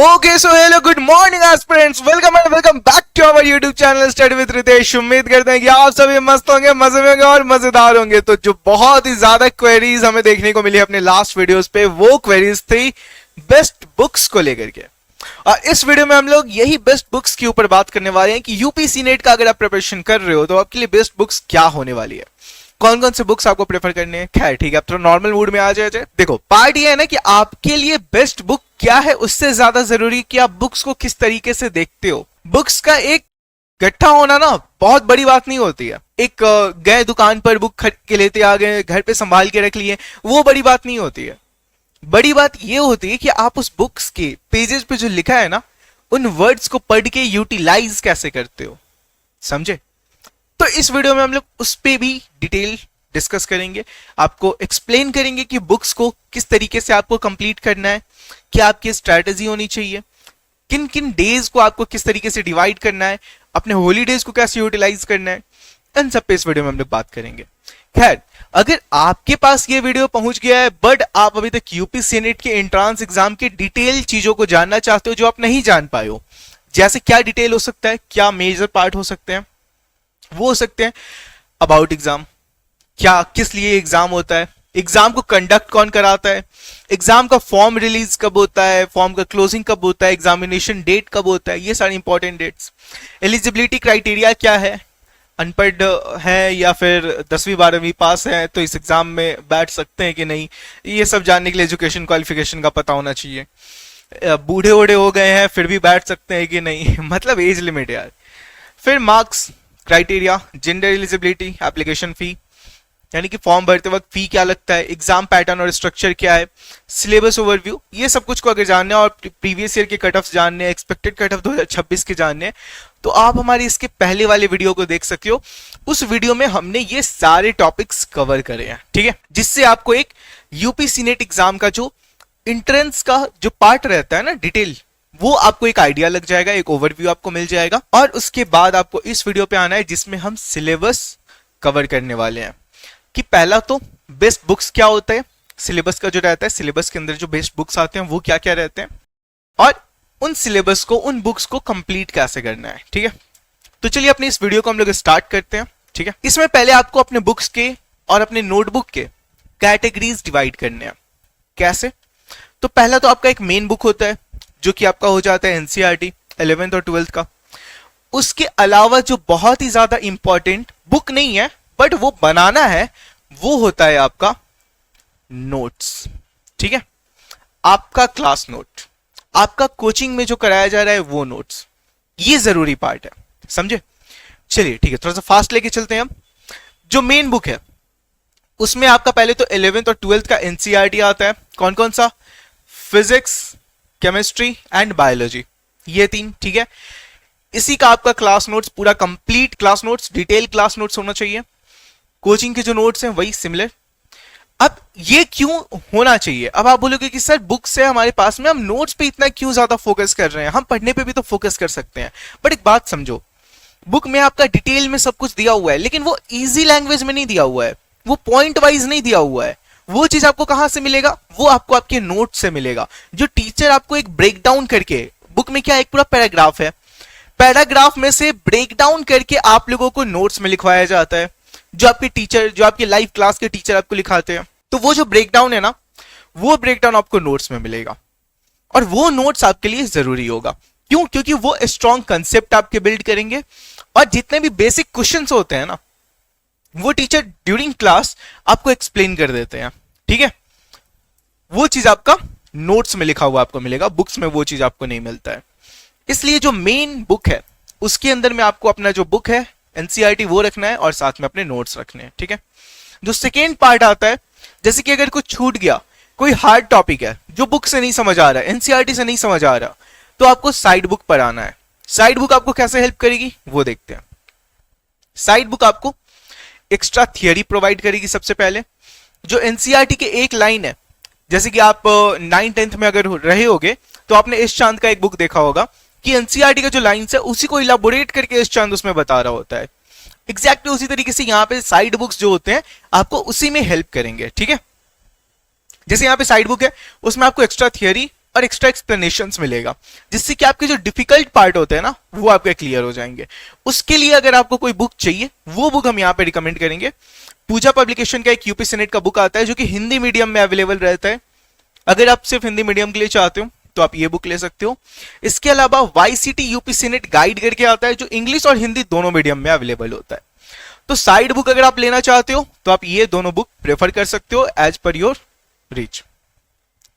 Okay so hello good morning aspirants, welcome and welcome back to our YouTube channel study with Ritesh. उम्मीद करते हैं कि आप सभी मस्त होंगे, मजे में होंगे और मजेदार होंगे। तो जो बहुत ही ज्यादा क्वेरीज हमें देखने को मिली अपने लास्ट वीडियोस पे, वो क्वेरीज थी बेस्ट बुक्स को लेकर के। और इस वीडियो में हम लोग यही बेस्ट बुक्स के ऊपर बात करने वाले हैं कि यूपीसी नेट का अगर आप प्रिपरेशन कर रहे हो तो आपके लिए बेस्ट बुक्स क्या होने वाली है, कौन कौन से बुक्स आपको प्रेफर करने हैं। खैर ठीक है, अब थोड़ा नॉर्मल मूड में आ जाए। देखो, पार्ट ये है ना कि आपके लिए बेस्ट बुक क्या है, उससे ज्यादा जरूरी कि आप बुक्स को किस तरीके से देखते हो। बुक्स का एक गट्ठा होना ना बहुत बड़ी बात नहीं होती है। एक गए दुकान पर बुक खरीद के लेते आ गए, घर पे संभाल के रख लिए, वो बड़ी बात नहीं होती है। बड़ी बात ये होती है कि आप उस बुक्स के पेजेस पे जो लिखा है ना, उन वर्ड्स को पढ़ के यूटिलाइज कैसे करते हो, समझे। तो इस वीडियो में हम लोग उस पे भी डिटेल डिस्कस करेंगे, आपको एक्सप्लेन करेंगे कि बुक्स को किस तरीके से आपको कंप्लीट करना है, क्या आपकी स्ट्रैटेजी होनी चाहिए, किन किन डेज को आपको किस तरीके से डिवाइड करना है, अपने हॉलीडेज को कैसे यूटिलाइज करना है, इन सब पे इस वीडियो में हम लोग बात करेंगे। खैर, अगर आपके पास ये वीडियो पहुंच गया है बट आप अभी तक यूपीसी नेट के एंट्रांस एग्जाम के डिटेल चीजों को जानना चाहते हो जो आप नहीं जान पाए हो, जैसे क्या डिटेल हो सकता है, क्या मेजर पार्ट हो सकते हैं, वो हो सकते हैं अबाउट एग्जाम, क्या किस लिए एग्जाम होता है, एग्जाम को कंडक्ट कौन कराता है, एग्जाम का फॉर्म रिलीज कब होता है, फॉर्म का क्लोजिंग कब होता है, एग्जामिनेशन डेट कब होता है, ये सारे इंपॉर्टेंट डेट्स। एलिजिबिलिटी क्राइटेरिया क्या है, अनपढ़ है या फिर 10वीं 12वीं पास है तो इस एग्जाम में बैठ सकते हैं कि नहीं, ये सब जानने के लिए एजुकेशन क्वालिफिकेशन का पता होना चाहिए। बूढ़े वूढ़े हो गए हैं फिर भी बैठ सकते हैं कि नहीं मतलब एज लिमिट यार। फिर marks criteria, gender eligibility, application fee यानी कि फॉर्म भरते वक्त फी क्या लगता है, एग्जाम पैटर्न और स्ट्रक्चर क्या है, सिलेबस ओवरव्यू, ये सब कुछ को अगर जानना है और प्रीवियस ईयर के कट ऑफ जानने हैं, एक्सपेक्टेड कट ऑफ 2026 के जानने हैं, तो आप हमारे इसके पहले वाले वीडियो को देख सकते हो। उस वीडियो में हमने ये सारे टॉपिक्स कवर करे हैं, ठीक है, जिससे आपको एक यूपीसी नेट एग्जाम का जो एंट्रेंस का जो पार्ट रहता है ना डिटेल, वो आपको एक आइडिया लग जाएगा, एक ओवरव्यू आपको मिल जाएगा। और उसके बाद आपको इस वीडियो पे आना है जिसमें हम सिलेबस कवर करने वाले हैं कि पहला तो बेस्ट बुक्स क्या होता है, सिलेबस का जो रहता है, सिलेबस के अंदर जो बेस्ट बुक्स आते हैं वो क्या क्या रहते हैं, और उन सिलेबस को, उन बुक्स को कंप्लीट कैसे करना है, ठीक है। तो चलिए अपने इस वीडियो को हम लोग स्टार्ट करते हैं, ठीक है। इसमें पहले आपको अपने बुक्स के और अपने नोटबुक के कैटेगरीज डिवाइड करने हैं। कैसे? तो पहला तो आपका एक मेन बुक होता है जो कि आपका हो जाता है एनसीईआरटी 11th और 12th का। उसके अलावा जो बहुत ही ज्यादा इंपॉर्टेंट बुक नहीं है बट वो बनाना है, वो होता है आपका नोट्स, ठीक है। आपका क्लास नोट, आपका कोचिंग में जो कराया जा रहा है वो नोट्स, ये जरूरी पार्ट है, समझे। चलिए ठीक है, थोड़ा सा फास्ट लेके चलते हैं हम। जो मेन बुक है उसमें आपका पहले तो 11th और 12th का एनसीईआरटी आता है। कौन कौन सा? फिजिक्स, केमिस्ट्री एंड बायोलॉजी, ये तीन, ठीक है। इसी का आपका क्लास नोट्स, पूरा complete class notes, detail class notes होना चाहिए। कोचिंग के जो नोट्स हैं वही सिमिलर। अब ये क्यों होना चाहिए? अब आप बोलोगे कि सर बुक्स है हमारे पास में, हम नोट्स पे इतना क्यों ज्यादा फोकस कर रहे हैं, हम पढ़ने पे भी तो फोकस कर सकते हैं। बट एक बात समझो, बुक में आपका डिटेल में सब कुछ दिया हुआ है लेकिन वो इजी लैंग्वेज में नहीं दिया हुआ है, वो पॉइंट वाइज नहीं दिया हुआ है। वो चीज आपको कहां से मिलेगा? वो आपको आपके नोट से मिलेगा। जो टीचर आपको एक ब्रेक डाउन करके, बुक में क्या एक पूरा पैराग्राफ है, पैराग्राफ में से ब्रेक डाउन करके आप लोगों को नोट्स में लिखवाया जाता है, जो आपके टीचर, जो आपके लाइव क्लास के टीचर आपको लिखाते हैं। तो वो जो ब्रेक डाउन है ना, वो ब्रेक डाउन आपको नोट्स में मिलेगा और वो नोट्स आपके लिए जरूरी होगा। क्यों? क्योंकि वो स्ट्रॉन्ग कंसेप्ट आपके बिल्ड करेंगे और जितने भी बेसिक क्वेश्चंस होते हैं ना, वो टीचर ड्यूरिंग क्लास आपको एक्सप्लेन कर देते हैं, ठीक है। वो चीज आपका नोट्स में लिखा हुआ आपको मिलेगा, बुक्स में वो चीज आपको नहीं मिलता है। इसलिए जो मेन बुक है उसके अंदर में आपको अपना जो बुक है एनसीईआरटी वो रखना है और साथ में अपने नोट्स रखने हैं, ठीक है। जो सेकेंड पार्ट आता है, जैसे कि अगर कुछ छूट गया, कोई हार्ड टॉपिक है जो बुक से नहीं समझ आ रहा है, एनसीईआरटी से नहीं समझ आ रहा, तो आपको साइड बुक पढ़ाना है। साइड बुक आपको कैसे हेल्प करेगी वो देखते हैं। साइड बुक आपको एक्स्ट्रा थियरी प्रोवाइड करेगी। सबसे पहले जो एनसीईआरटी के एक लाइन है, जैसे कि आप 9th 10th में अगर रहे होगे तो आपने इस चांद का एक बुक देखा होगा कि एनसीईआरटी का जो लाइंस है उसी को इलाबोरेट करके इस चांद उसमें बता रहा होता है। एग्जैक्टली उसी तरीके से यहाँ पे साइड बुक्स जो होते हैं आपको उसी में हेल्प करेंगे, ठीक है। जैसे यहाँ पे साइड बुक है, उसमें आपको एक्स्ट्रा थियरी और एक्स्ट्रा एक्सप्लेनेशंस मिलेगा, जिससे कि आपके जो डिफिकल्ट पार्ट होते हैं ना वो आपके क्लियर हो जाएंगे। उसके लिए अगर आपको कोई बुक चाहिए, वो बुक हम यहाँ पे रिकमेंड करेंगे। पूजा पब्लिकेशन का एक यूपी सीनेट का बुक आता है जो कि हिंदी मीडियम में अवेलेबल रहता है। अगर आप सिर्फ हिंदी मीडियम के लिए चाहते हो तो आप ये बुक ले सकते हो। इसके अलावा वाईसीटी यूपी सीनेट गाइड करके आता है जो इंग्लिश और हिंदी दोनों मीडियम में अवेलेबल होता है। तो साइड बुक अगर आप लेना चाहते हो तो आप ये दोनों बुक प्रेफर कर सकते हो एज पर योर रीच।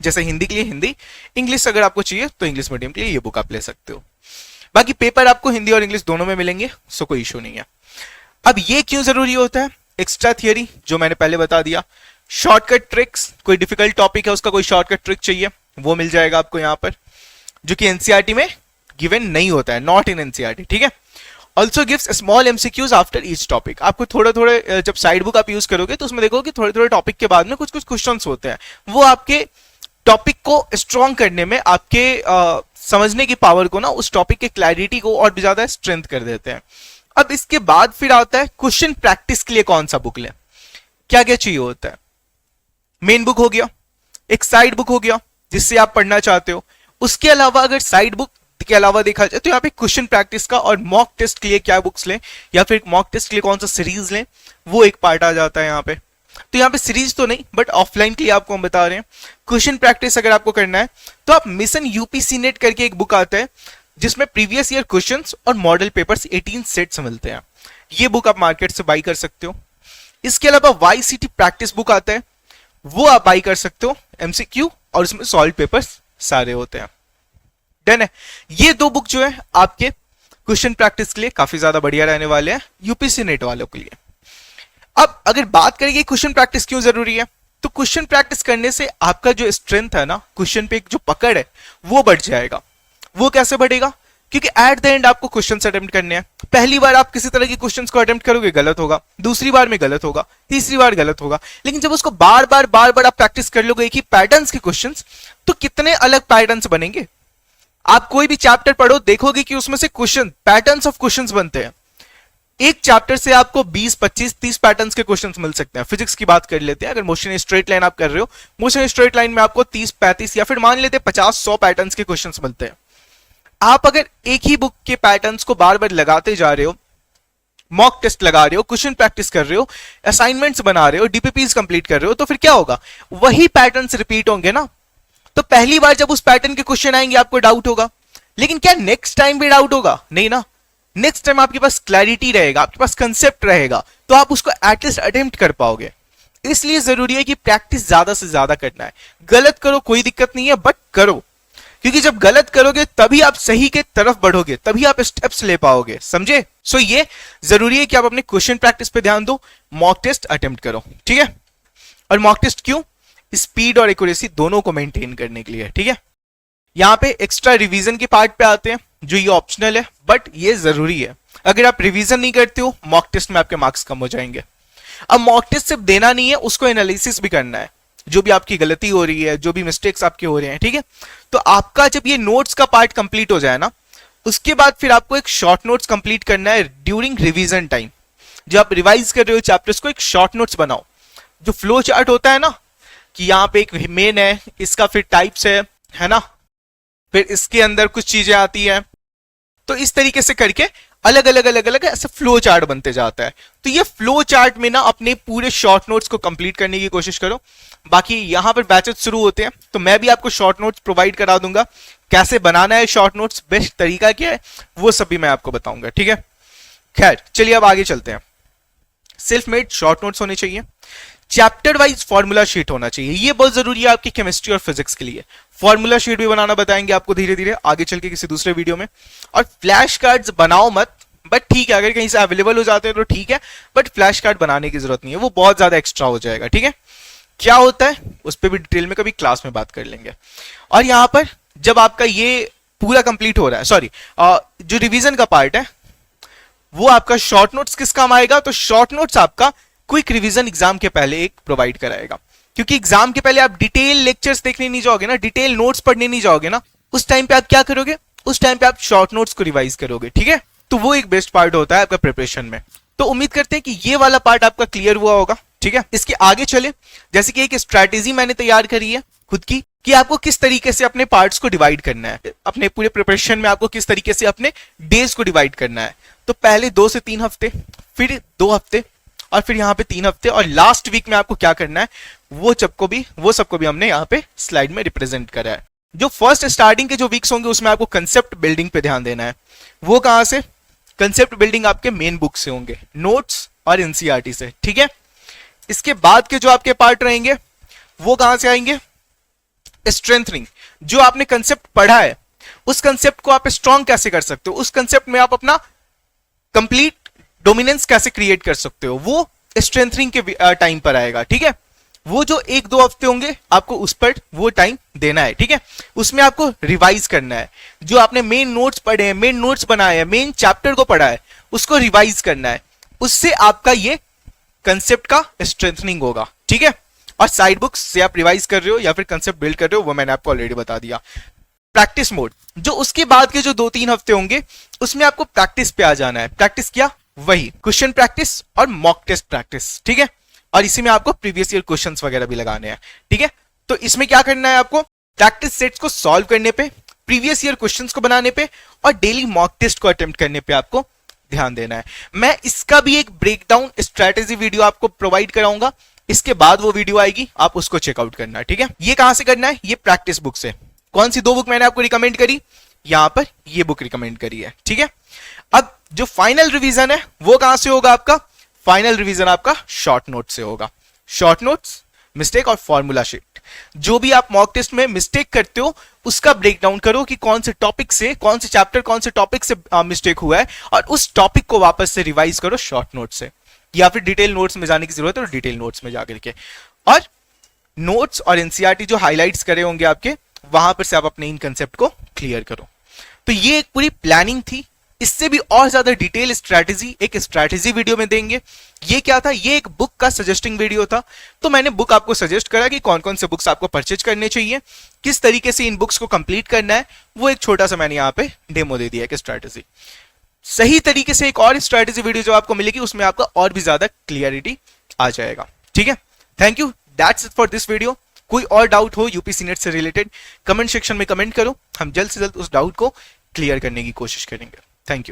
जैसे हिंदी के लिए हिंदी, इंग्लिश अगर आपको चाहिए तो इंग्लिश मीडियम के लिए ये बुक आप ले सकते हो। बाकी पेपर आपको हिंदी और इंग्लिश दोनों में मिलेंगे, सो कोई इशू नहीं है। अब ये क्यों जरूरी होता है? एक्स्ट्रा थियरी जो मैंने पहले बता दिया, शॉर्टकट ट्रिक्स, कोई डिफिकल्ट टॉपिक है उसका कोई शॉर्टकट ट्रिक चाहिए वो मिल जाएगा आपको यहाँ पर, जो कि एनसीईआरटी में गिवन नहीं होता है, नॉट इन एनसीईआरटी, ठीक है। Also gives small MCQs after each topic. आपको थोड़े थोड़े जब साइड बुक आप यूज करोगे तो उसमें देखोगे कि थोड़े थोड़े टॉपिक के बाद में कुछ कुछ क्वेश्चन होते हैं, वो आपके टॉपिक को स्ट्रॉन्ग करने में, आपके समझने की पावर को ना, उस टॉपिक के क्लैरिटी को और भी ज्यादा स्ट्रेंथ कर देते हैं। अब इसके बाद फिर आता है क्वेश्चन प्रैक्टिस के लिए कौन सा बुक लें, क्या क्या चाहिए होता है। मेन बुक हो गया, एक साइड बुक हो गया जिससे आप पढ़ना चाहते हो। उसके अलावा अगर साइड बुक के अलावा देखा जाए तो यहाँ पे क्वेश्चन प्रैक्टिस का और मॉक टेस्ट के लिए क्या बुक्स लें, या फिर मॉक टेस्ट के लिए कौन सा सीरीज लें, वो एक पार्ट आ जाता है यहाँ पे। तो यहाँ पे सीरीज तो नहीं, बट ऑफलाइन के लिए आपको हम बता रहे हैं। क्वेश्चन प्रैक्टिस अगर आपको करना है तो आप मिशन यूपीसी नेट करके एक बुक आता है जिसमें प्रीवियस ईयर क्वेश्चंस और मॉडल पेपर्स 18 सेट्स मिलते हैं। ये बुक आप मार्केट से बाई कर सकते हो। इसके अलावा वाईसीटी प्रैक्टिस बुक आता है, वो आप बाई कर सकते हो, एमसीक्यू और उसमें सॉल्व पेपर्स सारे होते हैं। डन है। ये दो बुक जो है आपके क्वेश्चन प्रैक्टिस के लिए काफी ज्यादा बढ़िया रहने वाले हैं यूपीसी नेट वालों के लिए। अब अगर बात करेंगे क्वेश्चन प्रैक्टिस क्यों जरूरी है, तो क्वेश्चन प्रैक्टिस करने से आपका जो स्ट्रेंथ है ना, क्वेश्चन पे एक जो पकड़ है वो बढ़ जाएगा। वो कैसे बढ़ेगा? क्योंकि एट द एंड आपको क्वेश्चन अटेम्प्ट करने हैं। पहली बार आप किसी तरह के क्वेश्चंस को अटेम्प्ट करोगे, गलत होगा, दूसरी बार में गलत होगा, तीसरी बार गलत होगा, लेकिन जब उसको बार बार आप प्रैक्टिस कर लोगे एक ही पैटर्न्स के क्वेश्चंस, तो कितने अलग पैटर्न्स बनेंगे। आप कोई भी चैप्टर पढ़ो, देखोगे कि उसमें से क्वेश्चन, पैटर्न्स ऑफ क्वेश्चंस बनते हैं। एक चैप्टर से आपको 20, 25, 30 पैटर्न्स के क्वेश्चंस मिल सकते हैं। फिजिक्स की बात कर लेते हैं, अगर मोशन स्ट्रेट लाइन आप कर रहे हो, मोशन स्ट्रेट लाइन में आपको 30, 35 या फिर मान लेते हैं 50, 100 पैटर्न्स के क्वेश्चंस मिलते हैं। आप अगर एक ही बुक के पैटर्न्स को बार बार लगाते जा रहे हो, मॉक टेस्ट लगा रहे हो, क्वेश्चन प्रैक्टिस कर रहे हो, असाइनमेंट्स बना रहे हो, डीपीपीज कंप्लीट कर रहे हो, तो फिर क्या होगा? वही पैटर्न्स रिपीट होंगे ना। तो पहली बार जब उस पैटर्न के क्वेश्चन आएंगे आपको डाउट होगा, लेकिन क्या नेक्स्ट टाइम भी डाउट होगा? नहीं ना। नेक्स्ट टाइम आपके पास क्लैरिटी रहेगा, आपके पास कंसेप्ट रहेगा, तो आप उसको एटलीस्ट अटेम्प्ट कर पाओगे। इसलिए जरूरी है कि प्रैक्टिस ज्यादा से ज्यादा करना है। गलत करो कोई दिक्कत नहीं है, बट करो, क्योंकि जब गलत करोगे तभी आप सही के तरफ बढ़ोगे, तभी आप स्टेप्स ले पाओगे, समझे। सो ये जरूरी है कि आप अपने क्वेश्चन प्रैक्टिस पे ध्यान दो, मॉक टेस्ट अटेम्प्ट करो, ठीक है। और मॉक टेस्ट क्यों? स्पीड और एक्यूरेसी दोनों को मेंटेन करने के लिए, ठीक है। यहां पे एक्स्ट्रा रिवीजन के पार्ट पे आते हैं, जो ये ऑप्शनल है, बट ये जरूरी है। अगर आप रिवीजन नहीं करते हो, मॉक टेस्ट में आपके मार्क्स कम हो जाएंगे। अब मॉक टेस्ट सिर्फ देना नहीं है, उसको एनालिसिस भी करना है, जो भी आपकी गलती हो रही है, जो भी मिस्टेक्स आपके हो रहे हैं, ठीक है। तो आपका जब ये नोट्स का पार्ट कंप्लीट हो जाए ना, उसके बाद फिर आपको एक शॉर्ट नोट्स कंप्लीट करना है ड्यूरिंग रिवीजन टाइम। जो आप रिवाइज कर रहे हो चैप्टर्स को, एक शॉर्ट नोट्स बनाओ। जो फ्लो चार्ट होता है ना, कि यहाँ पे एक मेन है, इसका फिर टाइप्स है ना, फिर इसके अंदर कुछ चीजें आती है, तो इस तरीके से करके अलग अलग ऐसे फ्लो चार्ट बनते जाता है। तो ये फ्लो चार्ट में ना अपने पूरे शॉर्ट नोट्स को कंप्लीट करने की कोशिश करो। बाकी यहां पर बैचेस शुरू होते हैं, तो मैं भी आपको शॉर्ट नोट्स प्रोवाइड करा दूंगा। कैसे बनाना है शॉर्ट नोट्स, बेस्ट तरीका क्या है, वो सब भी मैं आपको बताऊंगा, ठीक है। खैर चलिए अब आगे चलते हैं। सेल्फ मेड शॉर्ट नोट्स होने चाहिए, चैप्टर वाइज फॉर्मूला शीट होना चाहिए। ये बहुत जरूरी है आपकी केमिस्ट्री और फिजिक्स के लिए। फॉर्मूला शीट भी बनाना बताएंगे आपको धीरे धीरे आगे चल के किसी दूसरे वीडियो में। और फ्लैश कार्ड्स बनाओ मत, बट ठीक है, अगर कहीं से अवेलेबल हो जाते हैं तो ठीक है, बट फ्लैश कार्ड बनाने की जरूरत नहीं है, वो बहुत ज्यादा एक्स्ट्रा हो जाएगा, ठीक है। क्या होता है उस पर भी डिटेल में कभी क्लास में बात कर लेंगे। और यहां पर जब आपका ये पूरा कंप्लीट हो रहा है, सॉरी, जो रिवीजन का पार्ट है वो आपका शॉर्ट नोट्स किस काम आएगा, तो शॉर्ट नोट्स आपका क्विक रिवीजन एग्जाम के पहले एक प्रोवाइड कराएगा। क्योंकि एग्जाम के पहले आप डिटेल लेक्चर्स देखने नहीं जाओगे ना, डिटेल नोट्स पढ़ने नहीं जाओगे ना, उस टाइम पे आप क्या करोगे, उस टाइम पे आप शॉर्ट नोट्स को रिवाइज करोगे, ठीक है। तो वो एक बेस्ट पार्ट होता है आपका प्रिपरेशन में। तो उम्मीद करते हैं कि ये वाला पार्ट आपका क्लियर हुआ होगा, ठीक है। इसके आगे चले, जैसे कि एक स्ट्रैटेजी मैंने तैयार करी है खुद की, कि आपको किस तरीके से अपने पार्ट्स को डिवाइड करना है, अपने पूरे प्रिपरेशन में आपको किस तरीके से अपने डेज को डिवाइड करना है। तो पहले 2 से 3 हफ्ते, फिर 2 हफ्ते, और फिर यहाँ पे 3 हफ्ते, और लास्ट वीक में आपको क्या करना है वो सबको भी हमने यहाँ पे स्लाइड में रिप्रेजेंट करा है। जो फर्स्ट स्टार्टिंग के जो वीक्स होंगे उसमें आपको कंसेप्ट बिल्डिंग पे ध्यान देना है। वो कहां से? कंसेप्ट बिल्डिंग आपके मेन बुक से होंगे, नोट्स और एनसीईआरटी से, ठीक है। इसके बाद के जो आपके पार्ट रहेंगे वो कहां से आएंगे? स्ट्रेंथनिंग। जो आपने कंसेप्ट पढ़ा है उस कंसेप्ट को आप स्ट्रॉन्ग कैसे कर सकते हो, उस कंसेप्ट में आप अपना कंप्लीट डोमिनेंस कैसे क्रिएट कर सकते हो, वो स्ट्रेंथनिंग के टाइम पर आएगा, ठीक है। वो जो 1-2 हफ्ते होंगे आपको उस पर वो टाइम देना है, ठीक है। उसमें आपको रिवाइज करना है, जो आपने मेन नोट्स पढ़े हैं, मेन नोट्स बनाए हैं, मेन चैप्टर को पढ़ा है उसको रिवाइज करना है। उससे आपका ये कंसेप्ट का स्ट्रेंथनिंग होगा, ठीक है। और साइड बुक्स से आप रिवाइज कर रहे हो या फिर कंसेप्ट बिल्ड कर रहे हो वो मैंने आपको ऑलरेडी बता दिया। प्रैक्टिस मोड, जो उसके बाद के जो 2-3 हफ्ते होंगे उसमें आपको प्रैक्टिस पे आ जाना है। प्रैक्टिस क्या? वही क्वेश्चन प्रैक्टिस और मॉक टेस्ट प्रैक्टिस, ठीक है। और इसी में आपको प्रीवियस ईयर क्वेश्चंस वगैरह भी लगाने हैं, ठीक है। तो इसमें क्या करना है आपको? प्रैक्टिस सेट्स को सॉल्व करने पे, प्रीवियस ईयर क्वेश्चंस को बनाने पे और डेली मॉक टेस्ट को अटेम्प्ट करने पे आपको ध्यान देना है। मैं इसका भी एक ब्रेकडाउन स्ट्रेटेजी वीडियो आपको प्रोवाइड कराऊंगा, इसके बाद वो वीडियो आएगी, आप उसको चेकआउट करना, ठीक है। ये कहां से करना है? ये प्रैक्टिस बुक से। कौन सी 2 बुक मैंने आपको रिकमेंड करी? यहां पर ये बुक रिकमेंड करी है, ठीक है। अब जो फाइनल रिवीजन है वो कहां से होगा आपका? फाइनल रिवीजन आपका शॉर्ट नोट से होगा। शॉर्ट नोट्स, मिस्टेक और फॉर्मूला शीट। जो भी आप मॉक टेस्ट में मिस्टेक करते हो उसका ब्रेकडाउन करो कि कौन से टॉपिक से, कौन से चैप्टर, कौन से टॉपिक से मिस्टेक हुआ है, और उस टॉपिक को वापस से रिवाइज करो शॉर्ट नोट से, या फिर डिटेल नोट्स में जाने की जरूरत है तो डिटेल नोट्स में जाकर के, और नोट्स और एनसीईआरटी जो हाईलाइट्स करे होंगे आपके वहां पर से आप अपने इन कंसेप्ट को क्लियर करो। तो ये एक पूरी प्लानिंग थी। इससे भी और ज्यादा डिटेल स्ट्रैटेजी एक स्ट्रैटेजी वीडियो में देंगे। ये क्या था? ये एक बुक का सजेस्टिंग वीडियो था। तो मैंने बुक आपको सजेस्ट करा कि कौन कौन से बुक्स आपको परचेज करने चाहिए, किस तरीके से इन बुक्स को कंप्लीट करना है, वो एक छोटा सा मैंने यहाँ पे डेमो दे दिया कि स्ट्रैटेजी। सही तरीके से एक और स्ट्रैटेजी वीडियो जो आपको मिलेगी उसमें आपका और भी ज्यादा क्लियरिटी आ जाएगा, ठीक है। Thank you, that's it for this video. कोई और डाउट हो यूपीएससी नेट से रिलेटेड कमेंट सेक्शन में कमेंट करो, हम जल्द से जल्द उस डाउट को क्लियर करने की कोशिश करेंगे। Thank you.